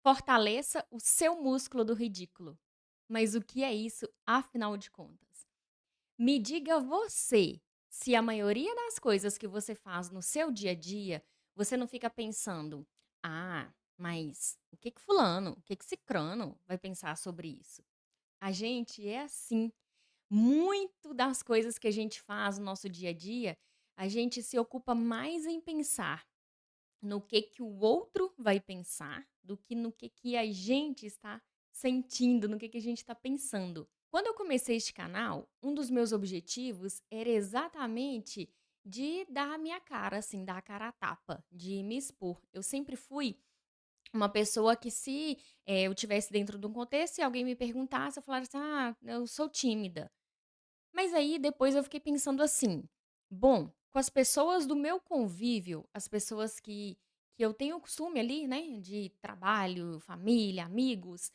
Fortaleça o seu músculo do ridículo. Mas o que é isso, afinal de contas? Me diga você, se a maioria das coisas que você faz no seu dia a dia, você não fica pensando: "Ah, mas o que fulano, o que cicrano vai pensar sobre isso?". A gente é assim. Muito das coisas que a gente faz no nosso dia a dia, a gente se ocupa mais em pensar no que o outro vai pensar, do que no que a gente está sentindo, no que a gente está pensando. Quando eu comecei este canal, um dos meus objetivos era exatamente de dar a minha cara, assim, dar a cara a tapa, de me expor. Eu sempre fui uma pessoa que se, eu tivesse dentro de um contexto e alguém me perguntasse, eu falasse assim: "Ah, eu sou tímida". Mas aí depois eu fiquei pensando assim: "Bom, com as pessoas do meu convívio, as pessoas que eu tenho o costume ali, né, de trabalho, família, amigos,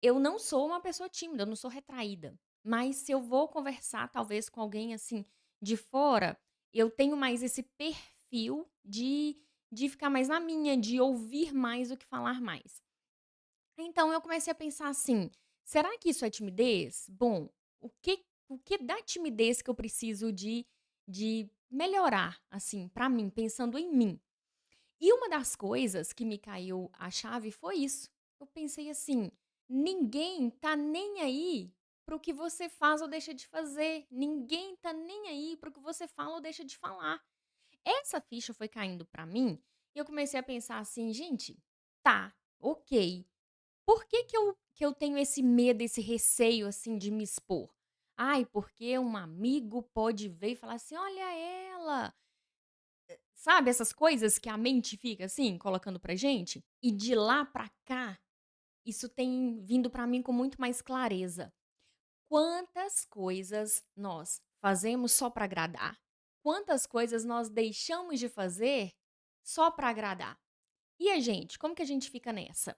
eu não sou uma pessoa tímida, eu não sou retraída. Mas se eu vou conversar talvez com alguém, assim, de fora, eu tenho mais esse perfil de ficar mais na minha, de ouvir mais do que falar mais". Então eu comecei a pensar assim: "Será que isso é timidez? Bom, o que da timidez que eu preciso de melhorar, assim, pra mim, pensando em mim?". E uma das coisas que me caiu a chave foi isso. Eu pensei assim: "Ninguém tá nem aí para o que você faz ou deixa de fazer. Ninguém tá nem aí para o que você fala ou deixa de falar". Essa ficha foi caindo pra mim e eu comecei a pensar assim: "Gente, tá, ok, por que eu tenho esse medo, esse receio, assim, de me expor? Ai, porque um amigo pode ver e falar assim: "Olha ela". Sabe essas coisas que a mente fica, assim, colocando pra gente? E de lá pra cá, isso tem vindo pra mim com muito mais clareza. Quantas coisas nós fazemos só pra agradar? Quantas coisas nós deixamos de fazer só pra agradar? E a gente, como que a gente fica nessa?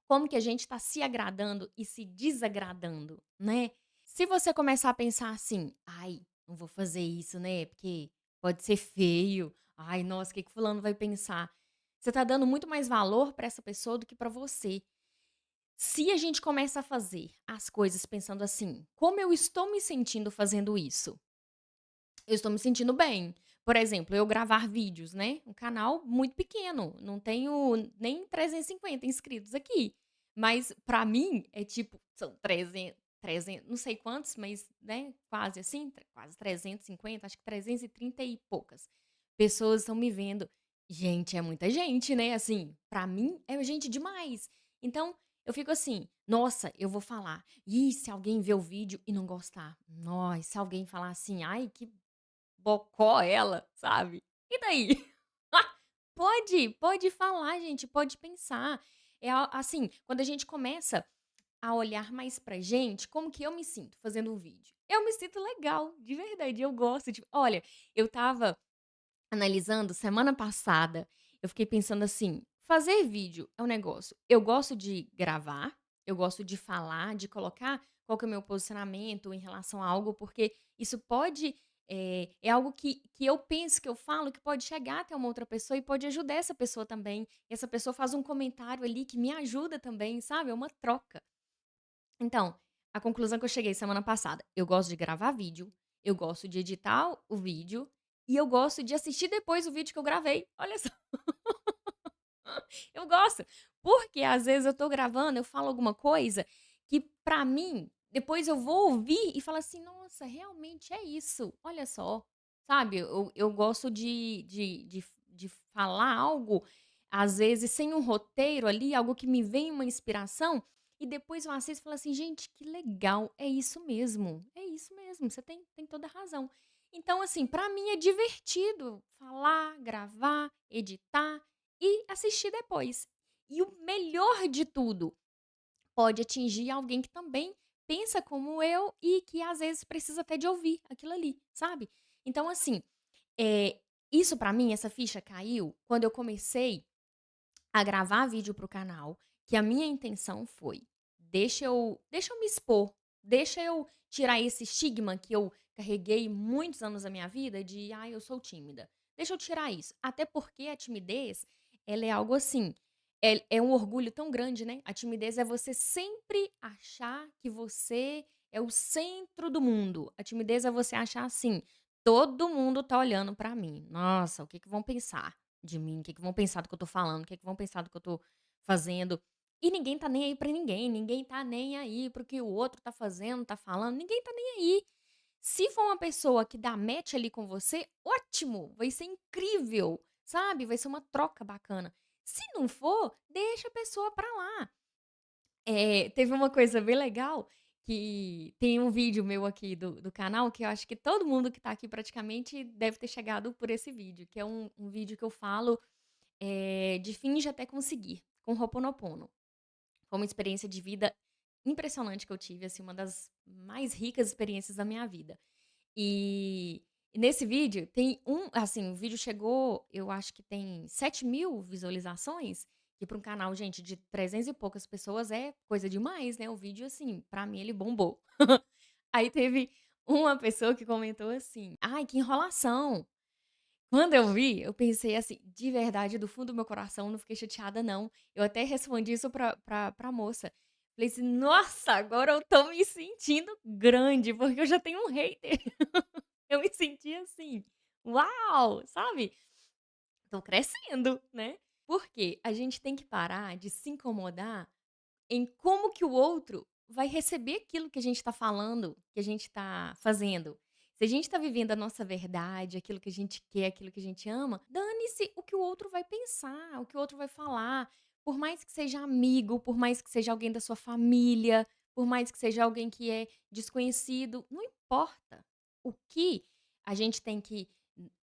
Como que a gente está se agradando e se desagradando, né. Se você começar a pensar assim: "Ai, não vou fazer isso, né, porque pode ser feio. Ai, nossa, o que que fulano vai pensar?". Você está dando muito mais valor para essa pessoa do que para você. Se a gente começa a fazer as coisas pensando assim: "Como eu estou me sentindo fazendo isso?". Eu estou me sentindo bem. Por exemplo, eu gravar vídeos, né, um canal muito pequeno, não tenho nem 350 inscritos aqui, mas pra mim é tipo, são 300 não sei quantos, mas, né, quase assim, quase 350, acho que 330 e poucas pessoas estão me vendo. Gente, é muita gente, né, assim, pra mim é gente demais. Então, eu fico assim: "Nossa, eu vou falar. Ih, se alguém ver o vídeo e não gostar? Nossa, se alguém falar assim: 'Ai, que bocó ela'", sabe. E daí? Pode falar gente, pode pensar. É a assim, quando a gente começa a olhar mais pra gente, como que eu me sinto fazendo um vídeo? Eu me sinto legal, de verdade, eu gosto de olha, eu estava analisando semana passada, eu fiquei pensando assim: fazer vídeo é um negócio, eu gosto de gravar, eu gosto de falar, de colocar qual que é o meu posicionamento em relação a algo, porque isso pode, é algo que eu penso, que eu falo, que pode chegar até uma outra pessoa e pode ajudar essa pessoa também. E essa pessoa faz um comentário ali que me ajuda também, sabe, é uma troca. Então, a conclusão que eu cheguei semana passada, eu gosto de gravar vídeo, eu gosto de editar o vídeo e eu gosto de assistir depois o vídeo que eu gravei. Olha só, eu gosto, porque às vezes eu tô gravando, eu falo alguma coisa que pra mim, depois eu vou ouvir e falar assim: "Nossa, realmente é isso, olha só". Sabe, eu gosto de falar algo, às vezes sem um roteiro ali, algo que me vem uma inspiração, e depois eu assisto e falo assim: "Gente, que legal, é isso mesmo, você tem toda a razão". Então assim, pra mim é divertido falar, gravar, editar e assistir depois. E o melhor de tudo, pode atingir alguém que também pensa como eu e que às vezes precisa até de ouvir aquilo ali, sabe. Então assim, isso pra mim, essa ficha caiu quando eu comecei a gravar vídeo para o canal, que a minha intenção foi: deixa eu me expor, deixa eu tirar esse estigma que eu carreguei muitos anos da minha vida de: "Ai, eu sou tímida". Deixa eu tirar isso, até porque a timidez, ela é algo assim, é um orgulho tão grande, né. A timidez é você sempre achar que você é o centro do mundo. A timidez é você achar assim: "Todo mundo tá olhando pra mim. Nossa, o que que vão pensar de mim? O que que vão pensar do que eu tô falando? O que que vão pensar do que eu tô fazendo?". E ninguém tá nem aí pra ninguém, ninguém tá nem aí para o que o outro tá fazendo, tá falando, ninguém tá nem aí. Se for uma pessoa que dá match ali com você, ótimo, vai ser incrível, sabe, vai ser uma troca bacana. Se não for, deixa a pessoa pra lá. Teve uma coisa bem legal, que tem um vídeo meu aqui do canal, que eu acho que todo mundo que tá aqui praticamente deve ter chegado por esse vídeo, que é um vídeo que eu falo, de finge até conseguir, com Ho'oponopono. Foi uma experiência de vida impressionante que eu tive, assim, uma das mais ricas experiências da minha vida. E nesse vídeo tem assim, o vídeo chegou, eu acho que tem 7.000 visualizações, que para um canal, gente, de 300 e poucas pessoas é coisa demais, né, o vídeo, assim, pra mim ele bombou. Aí teve uma pessoa que comentou assim: "Ai, que enrolação". Quando eu vi, eu pensei assim, de verdade, do fundo do meu coração, não fiquei chateada não. Eu até respondi isso pra moça. Falei assim: "Nossa, agora eu tô me sentindo grande, porque eu já tenho um hater". Eu me senti assim: "Uau!", sabe? Tô crescendo, né? Porque a gente tem que parar de se incomodar em como que o outro vai receber aquilo que a gente tá falando, que a gente tá fazendo. Se a gente tá vivendo a nossa verdade, aquilo que a gente quer, aquilo que a gente ama, dane-se o que o outro vai pensar, o que o outro vai falar. Por mais que seja amigo, por mais que seja alguém da sua família, por mais que seja alguém que é desconhecido, não importa. O que a gente tem que,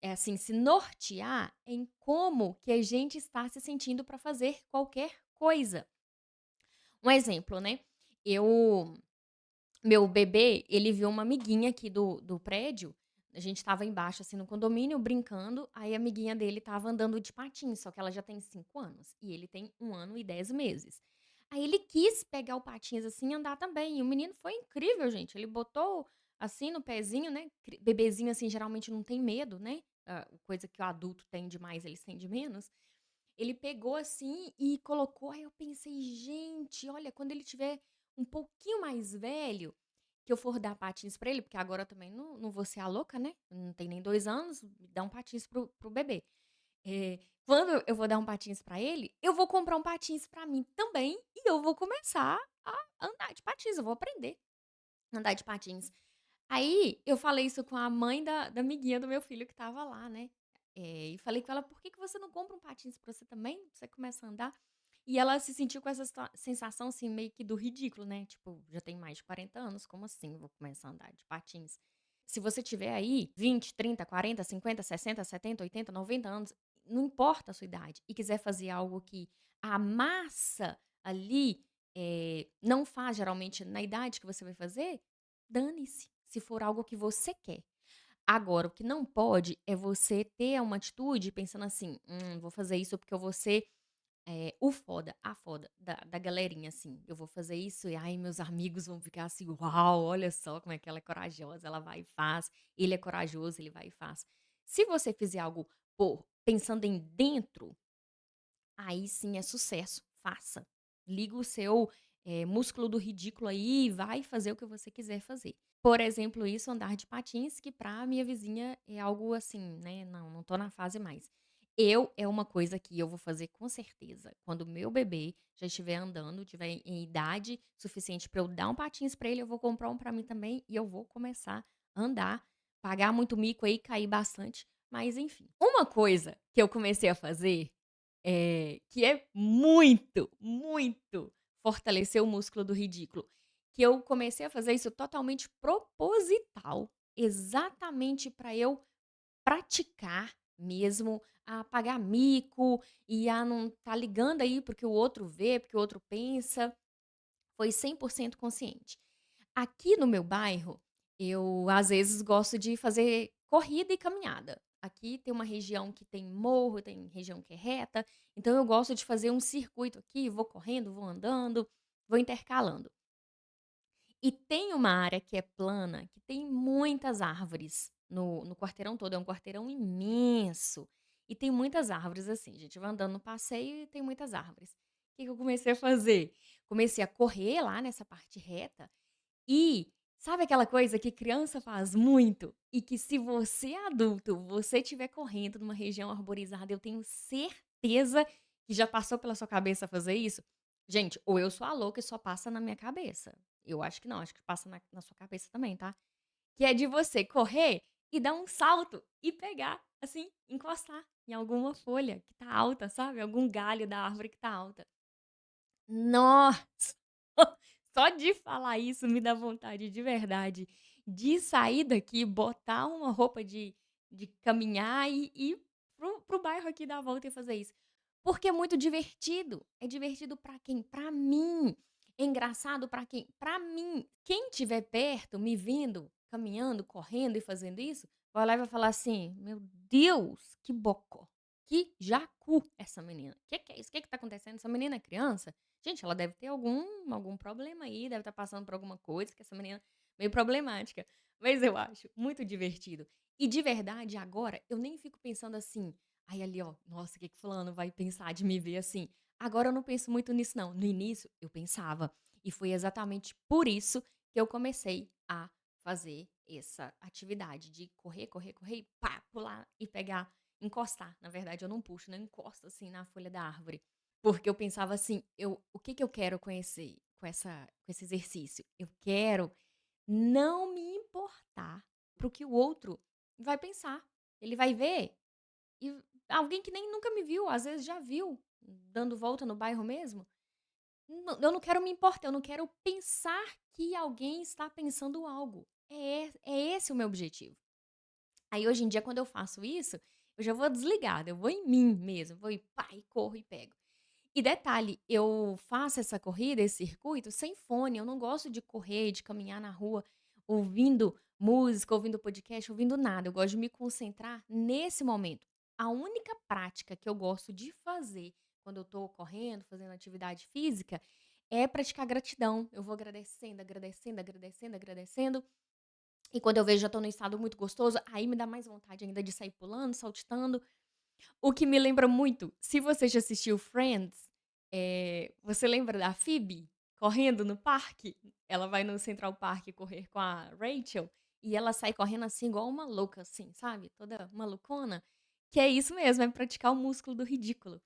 assim, se nortear em como que a gente está se sentindo para fazer qualquer coisa. Um exemplo, né, eu meu bebê, ele viu uma amiguinha aqui do prédio, a gente estava embaixo, assim, no condomínio brincando, aí a amiguinha dele estava andando de patins, só que ela já tem 5 anos e ele tem 1 ano e 10 meses. Aí ele quis pegar o patins, assim, e andar também, e o menino foi incrível, gente, ele botou, assim, no pezinho, né, bebezinho, assim, geralmente não tem medo, né, coisa que o adulto tem demais, eles têm de menos. Ele pegou assim e colocou, aí eu pensei: "Gente, olha, quando ele tiver um pouquinho mais velho, que eu for dar patins pra ele", porque agora eu também não vou ser a louca, né, não tem nem 2 anos, dar um patins pro bebê. Quando eu vou dar um patins pra ele, eu vou comprar um patins pra mim também e eu vou começar a andar de patins, eu vou aprender a andar de patins. Aí, eu falei isso com a mãe da amiguinha do meu filho que estava lá, né, e falei com ela: "Por que que você não compra um patins pra você também? Pra você começa a andar?". E ela se sentiu com essa sensação, assim, meio que do ridículo, né, tipo: "Já tenho mais de 40 anos, como assim vou começar a andar de patins?". Se você tiver aí 20, 30, 40, 50, 60, 70, 80, 90 anos, não importa a sua idade, e quiser fazer algo que a massa ali, não faz geralmente na idade que você vai fazer, dane-se, se for algo que você quer. Agora, o que não pode é você ter uma atitude pensando assim: vou fazer isso porque eu vou ser, o foda, a foda da galerinha, assim. Eu vou fazer isso e, ai, meus amigos vão ficar assim: "Uau, olha só como é que ela é corajosa, ela vai e faz. Ele é corajoso, ele vai e faz". Se você fizer algo por pensando em dentro, aí sim é sucesso, faça. Liga o seu, músculo do ridículo aí e vai fazer o que você quiser fazer. Por exemplo, isso, andar de patins, que pra minha vizinha é algo assim, né, não tô na fase mais. É uma coisa que eu vou fazer com certeza, quando o meu bebê já estiver andando, tiver em idade suficiente pra eu dar um patins pra ele, eu vou comprar um pra mim também e eu vou começar a andar, pagar muito mico aí, cair bastante, mas enfim. Uma coisa que eu comecei a fazer, que é muito, muito fortalecer o músculo do ridículo, que eu comecei a fazer isso totalmente proposital, exatamente para eu praticar mesmo a pagar mico e a não estar ligando aí para o que o outro vê, para o que o outro pensa, foi 100% consciente. Aqui no meu bairro, eu às vezes gosto de fazer corrida e caminhada. Aqui tem uma região que tem morro, tem região que é reta, então eu gosto de fazer um circuito aqui, vou correndo, vou andando, vou intercalando. E tem uma área que é plana, que tem muitas árvores no quarteirão todo, é um quarteirão imenso. E tem muitas árvores assim, a gente vai andando no passeio e tem muitas árvores. Que eu comecei a fazer? Comecei a correr lá nessa parte reta e sabe aquela coisa que criança faz muito e que se você é adulto, você estiver correndo numa região arborizada, eu tenho certeza que já passou pela sua cabeça fazer isso? Gente, ou eu sou a louca e só passa na minha cabeça. Eu acho que não, acho que passa na sua cabeça também, tá? Que é de você correr e dar um salto e pegar, assim, encostar em alguma folha que tá alta, sabe? Algum galho da árvore que tá alta. Nossa! Só de falar isso me dá vontade de verdade de sair daqui, botar uma roupa de caminhar e ir para o bairro aqui dar a volta e fazer isso. Porque é muito divertido. É divertido pra quem? Pra mim. É engraçado pra quem? Pra mim. Quem estiver perto, me vendo, caminhando, correndo e fazendo isso, vai lá e vai falar assim: "Meu Deus, que bocó, que jacu essa menina. Que é isso? Que tá acontecendo? Essa menina é criança? Gente, ela deve ter algum problema aí, deve estar passando por alguma coisa, que essa menina é meio problemática". Mas eu acho muito divertido. E de verdade, agora, eu nem fico pensando assim: "Ai, ali, ó, nossa, o que que fulano vai pensar de me ver assim?". Agora eu não penso muito nisso não. No início, eu pensava. E foi exatamente por isso que eu comecei a fazer essa atividade de correr, correr, correr e pá, pular e pegar, encostar. Na verdade, eu não puxo, não encosto assim na folha da árvore. Porque eu pensava assim, o que que eu quero conhecer com esse exercício? Eu quero não me importar para o que o outro vai pensar. Ele vai ver e alguém que nem nunca me viu, às vezes já viu, dando volta no bairro mesmo. Eu não quero me importar, eu não quero pensar que alguém está pensando algo. É esse o meu objetivo. Aí hoje em dia quando eu faço isso, eu já vou desligada, eu vou em mim mesmo, vou e pá, e corro e pego. E detalhe, eu faço essa corrida, esse circuito sem fone, eu não gosto de correr, de caminhar na rua ouvindo música, ouvindo podcast, ouvindo nada, eu gosto de me concentrar nesse momento. A única prática que eu gosto de fazer quando eu tô correndo, fazendo atividade física, é praticar gratidão. Eu vou agradecendo, agradecendo, agradecendo, agradecendo, e quando eu vejo já tô num estado muito gostoso, aí me dá mais vontade ainda de sair pulando, saltitando. O que me lembra muito, se você já assistiu Friends, você lembra da Phoebe correndo no parque? Ela vai no Central Park correr com a Rachel e ela sai correndo assim igual uma louca, assim, sabe? Toda malucona. Que é isso mesmo, é praticar o músculo do ridículo.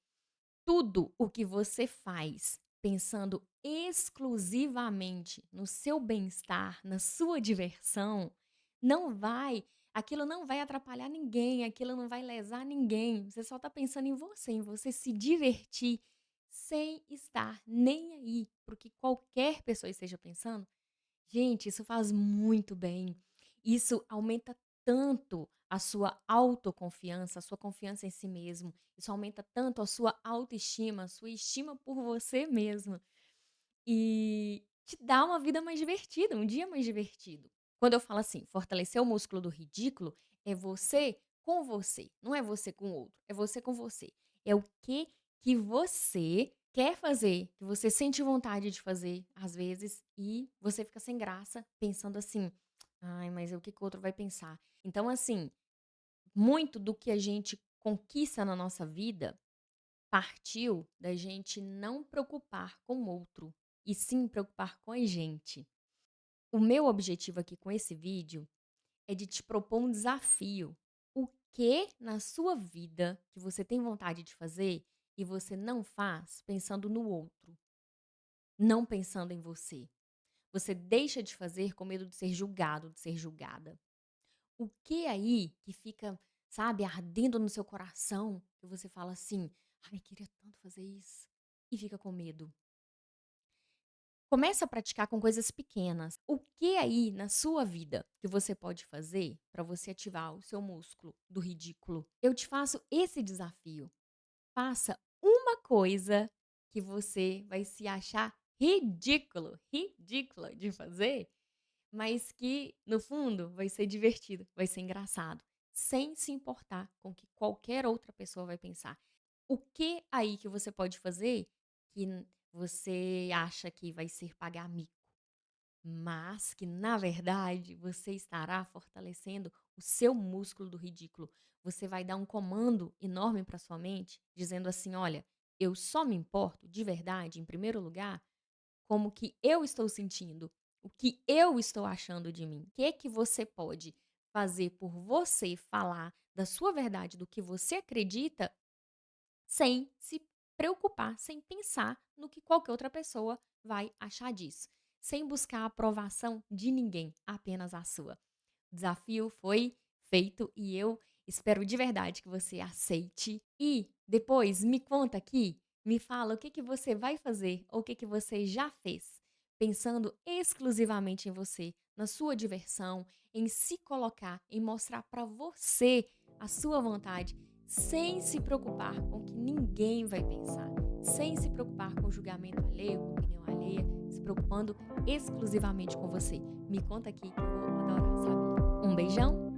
Tudo o que você faz pensando exclusivamente no seu bem-estar, na sua diversão, não vai aquilo não vai atrapalhar ninguém, aquilo não vai lesar ninguém. Você só tá pensando em você se divertir, sem estar nem aí para o que qualquer pessoa esteja pensando. Gente, isso faz muito bem. Isso aumenta tanto a sua autoconfiança, a sua confiança em si mesmo. Isso aumenta tanto a sua autoestima, a sua estima por você mesmo. E te dá uma vida mais divertida, um dia mais divertido. Quando eu falo assim, fortalecer o músculo do ridículo, é você com você, não é você com o outro, é você com você. É o que você quer fazer, que você sente vontade de fazer, às vezes, e você fica sem graça, pensando assim: "Ai, mas o que que o outro vai pensar?". Então, assim, muito do que a gente conquista na nossa vida partiu da gente não preocupar com o outro, e sim preocupar com a gente. O meu objetivo aqui com esse vídeo é de te propor um desafio. O que na sua vida que você tem vontade de fazer e você não faz pensando no outro, não pensando em você? Você deixa de fazer com medo de ser julgado, de ser julgada. O que aí que fica, sabe, ardendo no seu coração, que você fala assim: "Ai, queria tanto fazer isso", e fica com medo? Começa a praticar com coisas pequenas. O que aí na sua vida que você pode fazer para você ativar o seu músculo do ridículo? Eu te faço esse desafio. Faça uma coisa que você vai se achar ridículo, ridícula de fazer, mas que no fundo vai ser divertido, vai ser engraçado, sem se importar com o que qualquer outra pessoa vai pensar. O que aí que você pode fazer que você acha que vai ser pagar mico, mas que na verdade você estará fortalecendo o seu músculo do ridículo. Você vai dar um comando enorme para sua mente, dizendo assim: olha, Eu só me importo, de verdade, em primeiro lugar, como que eu estou sentindo, o que eu estou achando de mim. O que você pode fazer por você, falar da sua verdade, do que você acredita, sem se preocupar, sem pensar no que qualquer outra pessoa vai achar disso. Sem buscar a aprovação de ninguém, apenas a sua. O desafio foi feito e eu espero de verdade que você aceite. E depois me conta aqui, me fala o que você vai fazer ou o que você já fez, pensando exclusivamente em você, na sua diversão, em se colocar, em mostrar para você a sua vontade, sem se preocupar com o que ninguém vai pensar, sem se preocupar com o julgamento alheio, com a opinião alheia, se preocupando exclusivamente com você. Me conta aqui que eu vou adorar saber. Um beijão